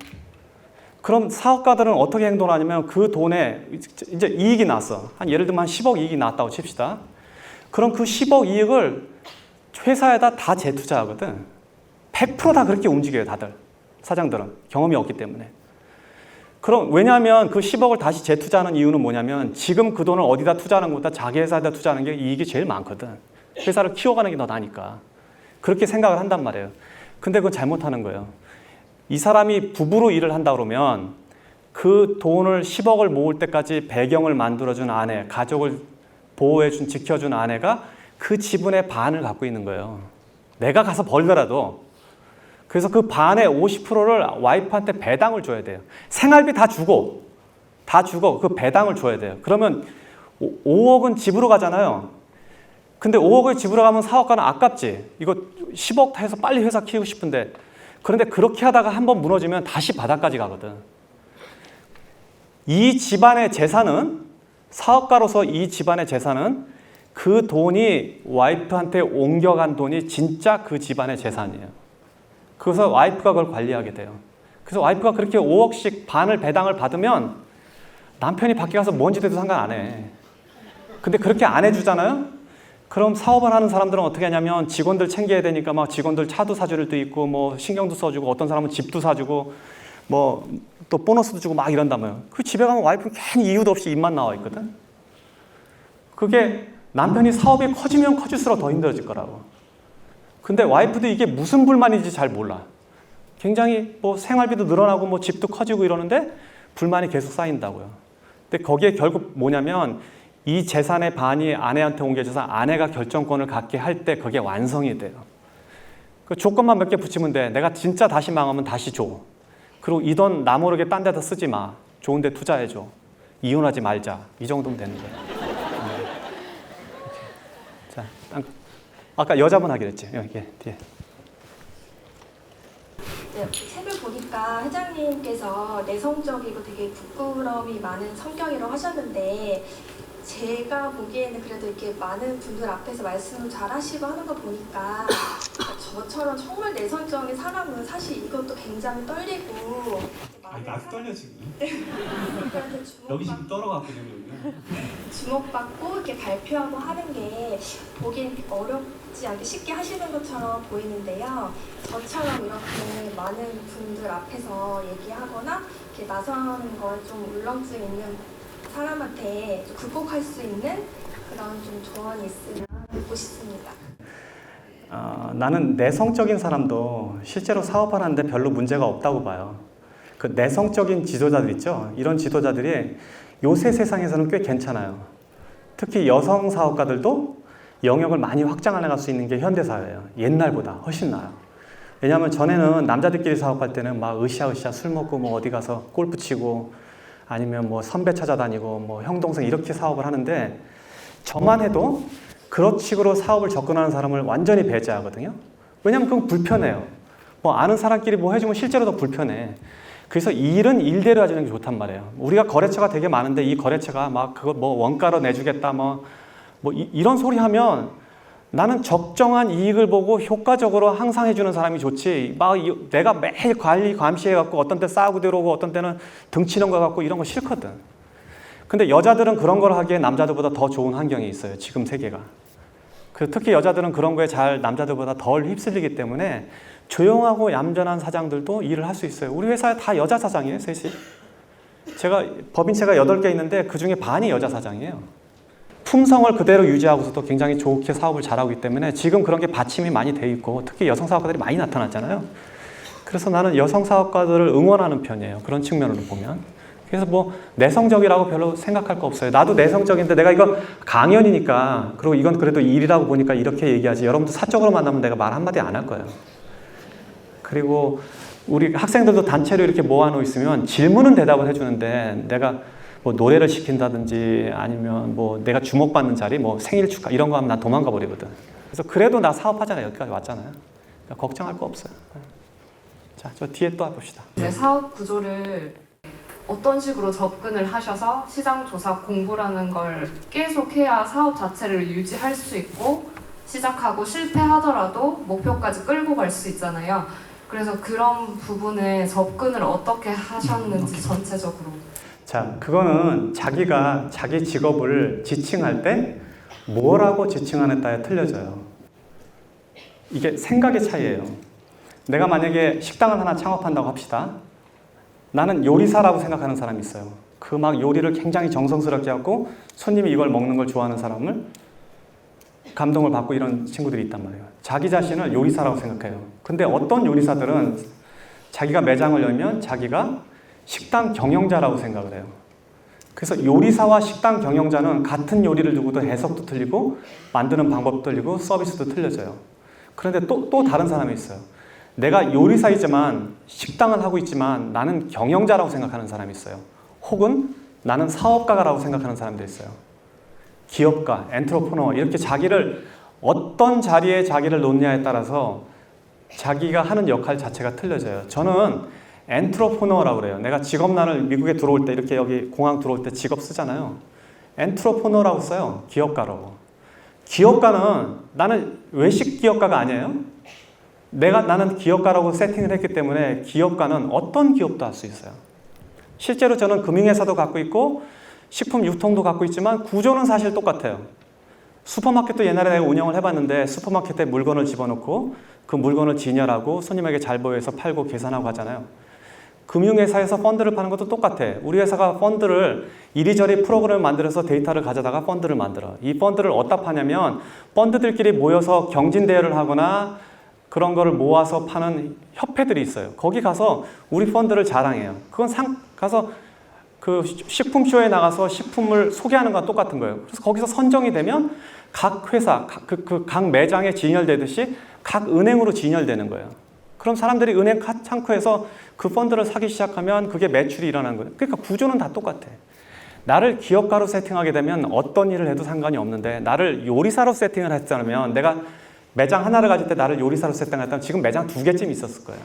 그럼 사업가들은 어떻게 행동하냐면 그 돈에 이제 이익이 났어. 예를 들면 한 10억 이익이 났다고 칩시다. 그럼 그 10억 이익을 회사에다 다 재투자하거든. 100% 다 그렇게 움직여요, 다들. 사장들은. 경험이 없기 때문에. 그럼 왜냐하면 그 10억을 다시 재투자하는 이유는 뭐냐면 지금 그 돈을 어디다 투자하는 것보다 자기 회사에다 투자하는 게 이익이 제일 많거든. 회사를 키워가는 게 더 나니까. 그렇게 생각을 한단 말이에요. 근데 그건 잘못하는 거예요. 이 사람이 부부로 일을 한다 그러면 그 돈을 10억을 모을 때까지 배경을 만들어준 아내, 가족을 보호해준, 지켜준 아내가 그 지분의 반을 갖고 있는 거예요. 내가 가서 벌더라도. 그래서 그 반의 50%를 와이프한테 배당을 줘야 돼요. 생활비 다 주고 그 배당을 줘야 돼요. 그러면 5억은 집으로 가잖아요. 근데 5억을 집으로 가면 사업가는 아깝지. 이거 10억 해서 빨리 회사 키우고 싶은데. 그런데 그렇게 하다가 한번 무너지면 다시 바닥까지 가거든. 이 집안의 재산은, 사업가로서 이 집안의 재산은 그 돈이 와이프한테 옮겨간 돈이 진짜 그 집안의 재산이에요. 그래서 와이프가 그걸 관리하게 돼요. 그래서 와이프가 그렇게 5억씩 반을 배당을 받으면 남편이 밖에 가서 뭔 짓 해도 상관 안 해. 근데 그렇게 안 해주잖아요? 그럼 사업을 하는 사람들은 어떻게 하냐면 직원들 챙겨야 되니까 막 직원들 차도 사줄 때도 있고 뭐 신경도 써주고 어떤 사람은 집도 사주고 뭐 또 보너스도 주고 막 이런다며요. 그 집에 가면 와이프는 괜히 이유도 없이 입만 나와 있거든. 그게 남편이 사업이 커지면 커질수록 더 힘들어질 거라고. 근데 와이프도 이게 무슨 불만인지 잘 몰라. 굉장히 뭐 생활비도 늘어나고 뭐 집도 커지고 이러는데 불만이 계속 쌓인다고요. 근데 거기에 결국 뭐냐면 이 재산의 반이 아내한테 옮겨져서 아내가 결정권을 갖게 할 때 그게 완성이 돼요. 그 조건만 몇 개 붙이면 돼. 내가 진짜 다시 망하면 다시 줘. 그리고 이 돈 나 모르게 딴 데다 쓰지 마. 좋은 데 투자해줘. 이혼하지 말자. 이 정도면 되는 거예요. 자, 아까 여자분 하기로 했지. 여기 뒤에. 네, 책을 보니까 회장님께서 내성적이고 되게 부끄러움이 많은 성격이라고 하셨는데 제가 보기에는 그래도 이렇게 많은 분들 앞에서 말씀을 잘 하시고 하는 거 보니까 저처럼 정말 내성적인 사람은 사실 이것도 굉장히 떨리고 나도 떨려 지금. 사람들한테 떨어갖고 주목받고 이렇게 발표하고 하는 게 보기엔 어렵지 않게 쉽게 하시는 것처럼 보이는데요. 저처럼 이렇게 많은 분들 앞에서 얘기하거나 이렇게 나서는 걸 좀 울렁증 있는 사람한테 좀 극복할 수 있는 그런 좀 조언이 있으면 듣고 싶습니다. 나는 내성적인 사람도 실제로 사업하는데 별로 문제가 없다고 봐요. 그 내성적인 지도자들 있죠? 이런 지도자들이 요새 세상에서는 꽤 괜찮아요. 특히 여성 사업가들도 영역을 많이 확장해 나갈 수 있는 게 현대사회예요. 옛날보다 훨씬 나아요. 왜냐하면 전에는 남자들끼리 사업할 때는 막 으쌰으쌰 술 먹고 뭐 어디 가서 골프 치고 아니면 뭐 선배 찾아다니고 뭐 형 동생 이렇게 사업을 하는데 저만 해도 그런 식으로 사업을 접근하는 사람을 완전히 배제하거든요. 왜냐하면 그건 불편해요. 뭐 아는 사람끼리 뭐 해주면 실제로 더 불편해. 그래서 이 일은 일대로 해주는 게 좋단 말이에요. 우리가 거래처가 되게 많은데 이 거래처가 막 그거 뭐 원가로 내주겠다 이런 소리 하면 나는 적정한 이익을 보고 효과적으로 항상 해주는 사람이 좋지. 막 내가 매일 관리 감시해갖고 어떤 때 싸우고 들어오고 어떤 때는 등치는 거 갖고 이런 거 싫거든. 근데 여자들은 그런 걸 하기에 남자들보다 더 좋은 환경이 있어요. 지금 세계가. 특히 여자들은 그런 거에 잘 남자들보다 덜 휩쓸리기 때문에 조용하고 얌전한 사장들도 일을 할 수 있어요. 우리 회사에 다 여자 사장이에요, 셋이. 제가 법인체가 8개 있는데 그 중에 반이 여자 사장이에요. 품성을 그대로 유지하고서도 굉장히 좋게 사업을 잘하고 있기 때문에 지금 그런 게 받침이 많이 돼 있고 특히 여성 사업가들이 많이 나타났잖아요. 그래서 나는 여성 사업가들을 응원하는 편이에요. 그런 측면으로 보면. 그래서 뭐 내성적이라고 별로 생각할 거 없어요. 나도 내성적인데 내가 이거 강연이니까 그리고 이건 그래도 일이라고 보니까 이렇게 얘기하지. 여러분들 사적으로 만나면 내가 말 한마디 안 할 거예요. 그리고 우리 학생들도 단체로 이렇게 모아놓고 있으면 질문은 대답을 해주는데 내가 뭐 노래를 시킨다든지 아니면 뭐 내가 주목받는 자리 뭐 생일 축하 이런 거 하면 난 도망가 버리거든. 그래서 그래도 나 사업하잖아요. 여기까지 왔잖아요. 그러니까 걱정할 거 없어요. 자, 저 뒤에 또 해봅시다. 네, 사업 구조를 어떤 식으로 접근을 하셔서 시장 조사 공부라는 걸 계속해야 사업 자체를 유지할 수 있고 시작하고 실패하더라도 목표까지 끌고 갈 수 있잖아요. 그래서 그런 부분에 접근을 어떻게 하셨는지 전체적으로. 자, 그거는 자기가 자기 직업을 지칭할 때 뭐라고 지칭하느냐에 따라 틀려져요. 이게 생각의 차이예요. 내가 만약에 식당을 하나 창업한다고 합시다. 나는 요리사라고 생각하는 사람이 있어요. 그 막 요리를 굉장히 정성스럽게 하고 손님이 이걸 먹는 걸 좋아하는 사람을 감동을 받고 이런 친구들이 있단 말이에요. 자기 자신을 요리사라고 생각해요. 근데 어떤 요리사들은 자기가 매장을 열면 자기가 식당 경영자라고 생각을 해요. 그래서 요리사와 식당 경영자는 같은 요리를 두고도 해석도 틀리고 만드는 방법도 틀리고 서비스도 틀려져요. 그런데 또 다른 사람이 있어요. 내가 요리사이지만 식당을 하고 있지만 나는 경영자라고 생각하는 사람이 있어요. 혹은 나는 사업가라고 생각하는 사람도 있어요. 기업가, 엔트로프너 이렇게 자기를 어떤 자리에 자기를 놓느냐에 따라서 자기가 하는 역할 자체가 틀려져요. 저는 엔트로프너라고 그래요. 내가 직업란을 미국에 들어올 때 이렇게 여기 공항 들어올 때 직업 쓰잖아요. 엔트로프너라고 써요. 기업가라고. 기업가는 나는 외식 기업가가 아니에요. 나는 기업가라고 세팅을 했기 때문에 기업가는 어떤 기업도 할 수 있어요. 실제로 저는 금융회사도 갖고 있고 식품 유통도 갖고 있지만 구조는 사실 똑같아요. 슈퍼마켓도 옛날에 내가 운영을 해봤는데 슈퍼마켓에 물건을 집어넣고 그 물건을 진열하고 손님에게 잘 보여서 팔고 계산하고 하잖아요. 금융회사에서 펀드를 파는 것도 똑같아. 우리 회사가 펀드를 이리저리 프로그램을 만들어서 데이터를 가져다가 펀드를 만들어. 이 펀드를 어디다 파냐면 펀드들끼리 모여서 경진대회를 하거나 그런 거를 모아서 파는 협회들이 있어요. 거기 가서 우리 펀드를 자랑해요. 그건 가서 그 식품쇼에 나가서 식품을 소개하는 건 똑같은 거예요. 그래서 거기서 선정이 되면 각 회사, 각 매장에 진열되듯이 각 은행으로 진열되는 거예요. 그럼 사람들이 은행 창구에서 그 펀드를 사기 시작하면 그게 매출이 일어나는 거예요. 그러니까 구조는 다 똑같아. 나를 기업가로 세팅하게 되면 어떤 일을 해도 상관이 없는데 나를 요리사로 세팅을 했다면 내가 매장 하나를 가질 때 나를 요리사로 세팅했다면 지금 매장 2개쯤 있었을 거예요.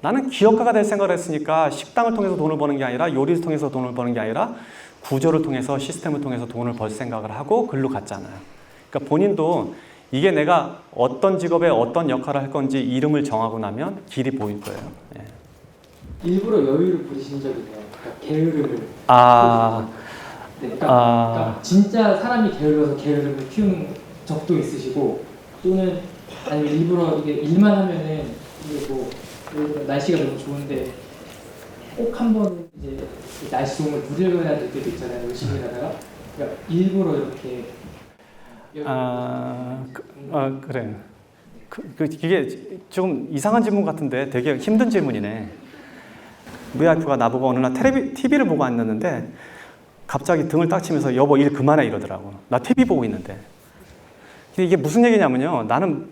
나는 기업가가 될 생각을 했으니까 식당을 통해서 돈을 버는 게 아니라 요리를 통해서 돈을 버는 게 아니라 구조를 통해서 시스템을 통해서 돈을 벌 생각을 하고 글로 갔잖아요. 그러니까 본인도 이게 내가 어떤 직업에 어떤 역할을 할 건지 이름을 정하고 나면 길이 보일 거예요. 예. 일부러 여유를 부리신 적이 있나요? 그러니까 게으름을. 네, 그러니까 진짜 사람이 게을러서 게으름을 피우는 적도 있으시고, 또는 아니면 일부러 이게 일만 하면은 이게 뭐 예를 들어 날씨가 너무 좋은데 꼭 한번 이제 날씨 좋은 걸 누려야 될 때도 있잖아요. 열심히 하다가 그러니까 일부러 이렇게 그래. 이게 좀 이상한 질문 같은데 되게 힘든 질문이네. 우리 와이프가 나보고 어느 날 TV를 보고 앉았는데 갑자기 등을 딱 치면서 여보 일 그만해 이러더라고. 나 TV 보고 있는데. 이게 무슨 얘기냐면요. 나는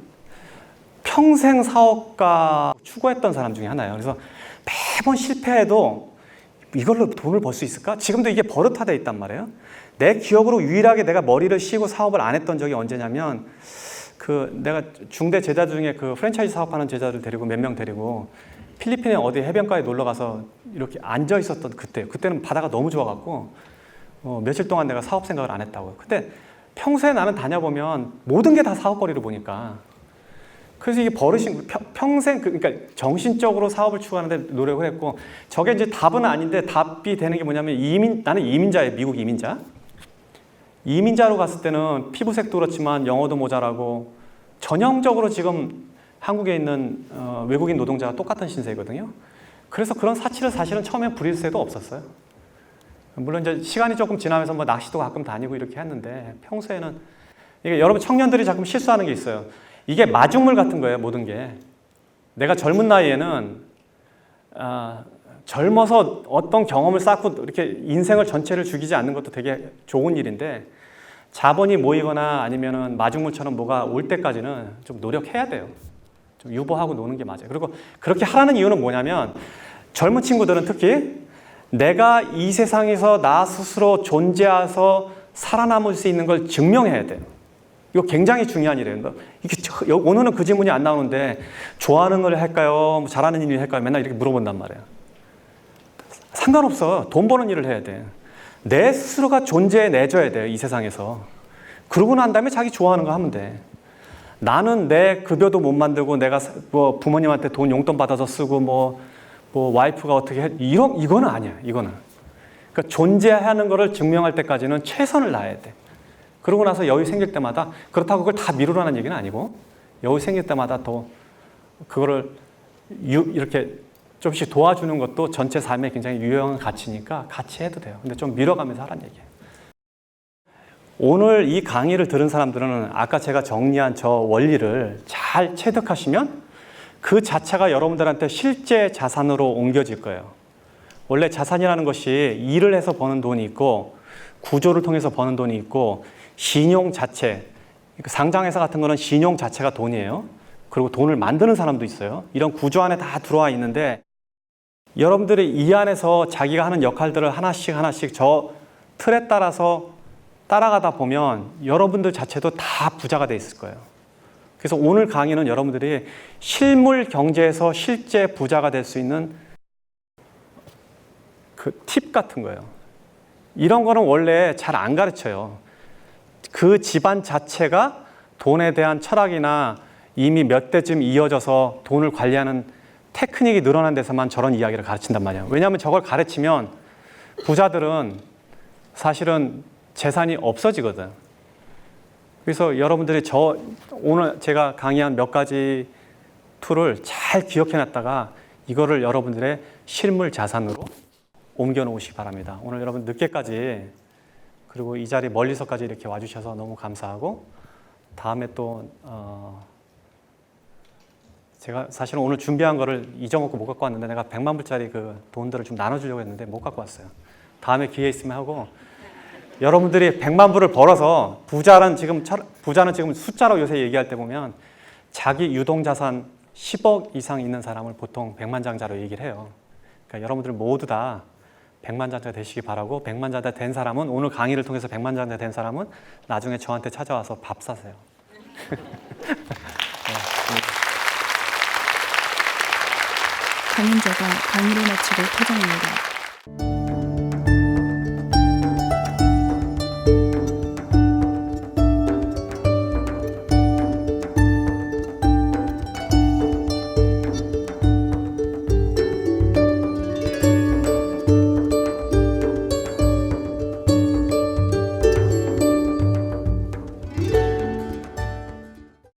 평생 사업가 추구했던 사람 중에 하나예요. 그래서 매번 실패해도 이걸로 돈을 벌 수 있을까? 지금도 이게 버릇화되어 있단 말이에요. 내 기억으로 유일하게 내가 머리를 쉬고 사업을 안 했던 적이 언제냐면 내가 중대 제자 중에 프랜차이즈 사업하는 제자들 데리고 몇 명 데리고 필리핀에 어디 해변가에 놀러 가서 이렇게 앉아 있었던 그때요. 그때는 바다가 너무 좋아갖고 며칠 동안 내가 사업 생각을 안 했다고요. 근데 평소에 나는 다녀보면 모든 게 다 사업거리로 보니까 그래서 이게 버릇이 평생 그러니까 정신적으로 사업을 추구하는데 노력을 했고 저게 이제 답은 아닌데 답이 되는 게 뭐냐면 나는 이민자예요. 미국 이민자. 이민자로 갔을 때는 피부색도 그렇지만 영어도 모자라고 전형적으로 지금 한국에 있는 외국인 노동자가 똑같은 신세거든요. 그래서 그런 사치를 사실은 처음엔 부릴 새도 없었어요. 물론 이제 시간이 조금 지나면서 뭐 낚시도 가끔 다니고 이렇게 했는데 평소에는 이게 여러분 청년들이 자꾸 실수하는 게 있어요. 이게 마중물 같은 거예요, 모든 게. 내가 젊은 나이에는 젊어서 어떤 경험을 쌓고 이렇게 인생을 전체를 죽이지 않는 것도 되게 좋은 일인데 자본이 모이거나 아니면은 마중물처럼 뭐가 올 때까지는 좀 노력해야 돼요. 좀 유보하고 노는 게 맞아요. 그리고 그렇게 하라는 이유는 뭐냐면 젊은 친구들은 특히 내가 이 세상에서 나 스스로 존재해서 살아남을 수 있는 걸 증명해야 돼요. 이거 굉장히 중요한 일이에요. 오늘은 그 질문이 안 나오는데 좋아하는 걸 할까요? 잘하는 일을 할까요? 맨날 이렇게 물어본단 말이에요. 상관없어. 돈 버는 일을 해야 돼. 내 스스로가 존재해내줘야 돼요. 이 세상에서. 그러고 난 다음에 자기 좋아하는 거 하면 돼. 나는 내 급여도 못 만들고 내가 뭐 부모님한테 돈 용돈 받아서 쓰고 뭐 와이프가 어떻게 해. 이거는 아니야. 이거는. 그러니까 존재하는 거를 증명할 때까지는 최선을 다해야 돼. 그러고 나서 여유 생길 때마다 그렇다고 그걸 다 미루라는 얘기는 아니고 여유 생길 때마다 또 그거를 이렇게 조금씩 도와주는 것도 전체 삶에 굉장히 유용한 가치니까 같이 해도 돼요. 근데 좀 밀어가면서 하라는 얘기예요. 오늘 이 강의를 들은 사람들은 아까 제가 정리한 저 원리를 잘 체득하시면 그 자체가 여러분들한테 실제 자산으로 옮겨질 거예요. 원래 자산이라는 것이 일을 해서 버는 돈이 있고 구조를 통해서 버는 돈이 있고 신용 자체, 상장회사 같은 거는 신용 자체가 돈이에요. 그리고 돈을 만드는 사람도 있어요. 이런 구조 안에 다 들어와 있는데 여러분들이 이 안에서 자기가 하는 역할들을 하나씩 저 틀에 따라서 따라가다 보면 여러분들 자체도 다 부자가 돼 있을 거예요. 그래서 오늘 강의는 여러분들이 실물 경제에서 실제 부자가 될 수 있는 그 팁 같은 거예요. 이런 거는 원래 잘 안 가르쳐요. 그 집안 자체가 돈에 대한 철학이나 이미 몇 대쯤 이어져서 돈을 관리하는 테크닉이 늘어난 데서만 저런 이야기를 가르친단 말이에요. 왜냐하면 저걸 가르치면 부자들은 사실은 재산이 없어지거든. 그래서 여러분들이 오늘 제가 강의한 몇 가지 툴을 잘 기억해놨다가 이거를 여러분들의 실물 자산으로 옮겨 놓으시기 바랍니다. 오늘 여러분 늦게까지 그리고 이 자리 멀리서까지 이렇게 와주셔서 너무 감사하고 다음에 또 제가 사실은 오늘 준비한 거를 잊어먹고 못 갖고 왔는데 내가 100만 불짜리 그 돈들을 좀 나눠주려고 했는데 못 갖고 왔어요. 다음에 기회 있으면 하고 여러분들이 100만 불을 벌어서 부자는 지금 숫자로 요새 얘기할 때 보면 자기 유동자산 10억 이상 있는 사람을 보통 백만장자로 얘기를 해요. 그러니까 여러분들 모두 다 백만장자 되시기 바라고 백만장자 된 사람은 오늘 강의를 통해서 백만장자 된 사람은 나중에 저한테 찾아와서 밥 사세요. 강연자가 강의를 마치고 퇴장합니다.